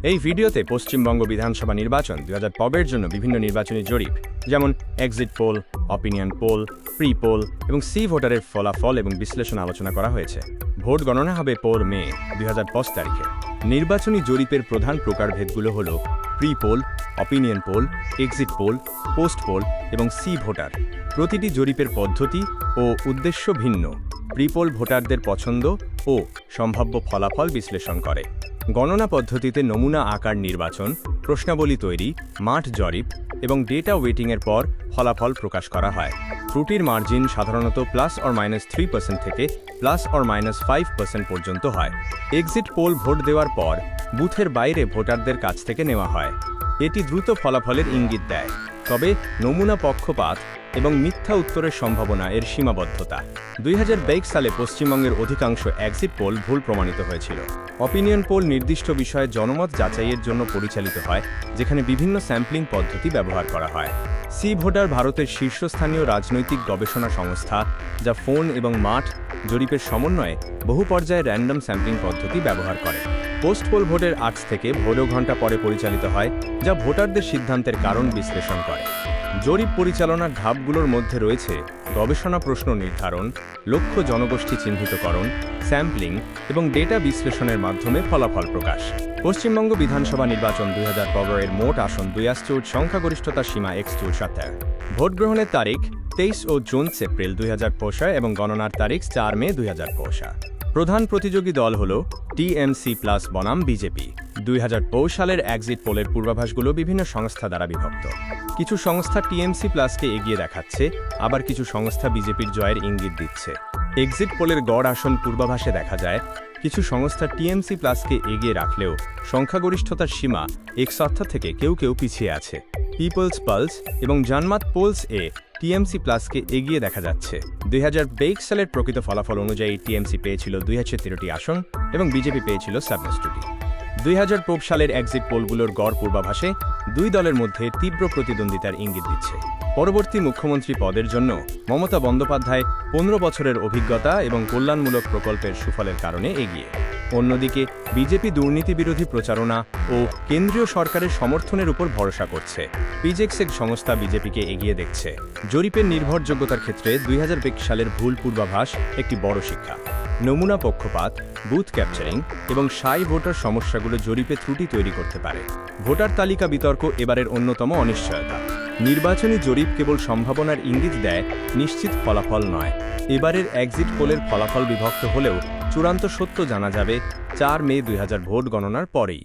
এই ভিডিওতে পশ্চিমবঙ্গ বিধানসভা নির্বাচন 2024 জন্য বিভিন্ন নির্বাচনী জরিপ যেমন exit poll, opinion poll, pre poll এবং সি ভোটারের ফলাফল এবং বিশ্লেষণ আলোচনা করা হয়েছে। ভোট গণনা হবে 4 মে 2025 তারিখে। নির্বাচনী জরিপের প্রধান প্রকারভেদগুলো হল pre poll, opinion poll, exit poll, post poll এবং সি ভোটার। প্রতিটি জরিপের পদ্ধতি ও উদ্দেশ্য ভিন্ন। প্রি পোল ভোটারদের পছন্দ ও সম্ভাব্য ফলাফল বিশ্লেষণ করে। গণনা পদ্ধতিতে নমুনা আকার নির্বাচন, প্রশ্নাবলী তৈরি, মাঠ জরিপ এবং ডেটা ওয়েটিংয়ের পর ফলাফল প্রকাশ করা হয়। ত্রুটির মার্জিন সাধারণত +or-3% থেকে +or-5% পর্যন্ত হয়। এক্সিট পোল ভোট দেওয়ার পর বুথের বাইরে ভোটারদের কাছ থেকে নেওয়া হয়। এটি দ্রুত ফলাফলের ইঙ্গিত দেয়, তবে নমুনা পক্ষপাত এবং মিথ্যা উত্তরের সম্ভাবনা এর সীমাবদ্ধতা। 2022 সালে পশ্চিমবঙ্গের অধিকাংশ এক্সিট পোল ভুল প্রমাণিত হয়েছিল। অপিনিয়ন পোল নির্দিষ্ট বিষয়ে জনমত যাচাইয়ের জন্য পরিচালিত হয়, যেখানে বিভিন্ন স্যাম্পলিং পদ্ধতি ব্যবহার করা হয়। সি ভোটার ভারতের শীর্ষস্থানীয় রাজনৈতিক গবেষণা সংস্থা, যা ফোন এবং মাঠ জরিপের সমন্বয়ে বহু পর্যায়ে র্যান্ডম স্যাম্পলিং পদ্ধতি ব্যবহার করে। পোস্ট পোল ভোটের আগ থেকে ভোটও ঘণ্টা পরে পরিচালিত হয়, যা ভোটারদের সিদ্ধান্তের কারণ বিশ্লেষণ করে। জরিপ পরিচালনার ধাপগুলোর মধ্যে রয়েছে গবেষণা প্রশ্ন নির্ধারণ, লক্ষ্য জনগোষ্ঠী চিহ্নিতকরণ, স্যাম্পলিং এবং ডেটা বিশ্লেষণের মাধ্যমে ফলাফল প্রকাশ। পশ্চিমবঙ্গ বিধানসভা নির্বাচন 2024 এর মোট আসন 82, সংখ্যাগরিষ্ঠতার সীমা X270। ভোট গ্রহণের তারিখ 23 ও 24 এপ্রিল 2025 এবং গণনার তারিখ 4 মে 2025। প্রধান প্রতিযোগী দল হল টিএমসি প্লাস বনাম বিজেপি। 2025 সালের এক্সিট পোলের পূর্বাভাসগুলো বিভিন্ন সংস্থা দ্বারা বিভক্ত। কিছু সংস্থা টিএমসি প্লাসকে এগিয়ে দেখাচ্ছে, আবার কিছু সংস্থা বিজেপির জয়ের ইঙ্গিত দিচ্ছে। এক্সিট পোলের গড় আসন পূর্বাভাসে দেখা যায় কিছু সংস্থা টিএমসি প্লাসকে এগিয়ে রাখলেও সংখ্যাগরিষ্ঠতার সীমা X70 থেকে কেউ কেউ পিছিয়ে আছে। পিপলস পালস এবং জনমত পোলস এ টিএমসি প্লাসকে এগিয়ে দেখা যাচ্ছে। 2022 সালের প্রকৃত ফলাফল অনুযায়ী টিএমসি পেয়েছিল 213টি আসন এবং বিজেপি পেয়েছিল 27টি। 2024 সালের এক্সিট পোলগুলোর গড় পূর্বাভাসে দুই দলের মধ্যে তীব্র প্রতিদ্বন্দ্বিতার ইঙ্গিত দিচ্ছে। পরবর্তী মুখ্যমন্ত্রী পদের জন্য মমতা বন্দ্যোপাধ্যায় 15 বছরের অভিজ্ঞতা এবং কল্যাণমূলক প্রকল্পের সুফলের কারণে এগিয়ে। অন্যদিকে বিজেপি দুর্নীতি বিরোধী প্রচারণা ও কেন্দ্রীয় সরকারের সমর্থনের উপর ভরসা করছে। পিজেক্সেক সংস্থা বিজেপিকে এগিয়ে দেখছে। জরিপের নির্ভরযোগ্যতার ক্ষেত্রে 2022 সালের ভুল পূর্বাভাস একটি বড় শিক্ষা। নমুনা পক্ষপাত, বুথ ক্যাপচারিং এবং সাই ভোটার সমস্যাগুলো জরিপে ত্রুটি তৈরি করতে পারে। ভোটার তালিকা বিতর্ক এবারের অন্যতম অনিশ্চয়তা। নির্বাচনী জরিপ কেবল সম্ভাবনার ইঙ্গিত দেয়, নিশ্চিত ফলাফল নয়। এবারের এক্সিট পোলের ফলাফল বিভক্ত হলেও চূড়ান্ত সত্য জানা যাবে 4 মে 2000 ভোট গণনার পরেই।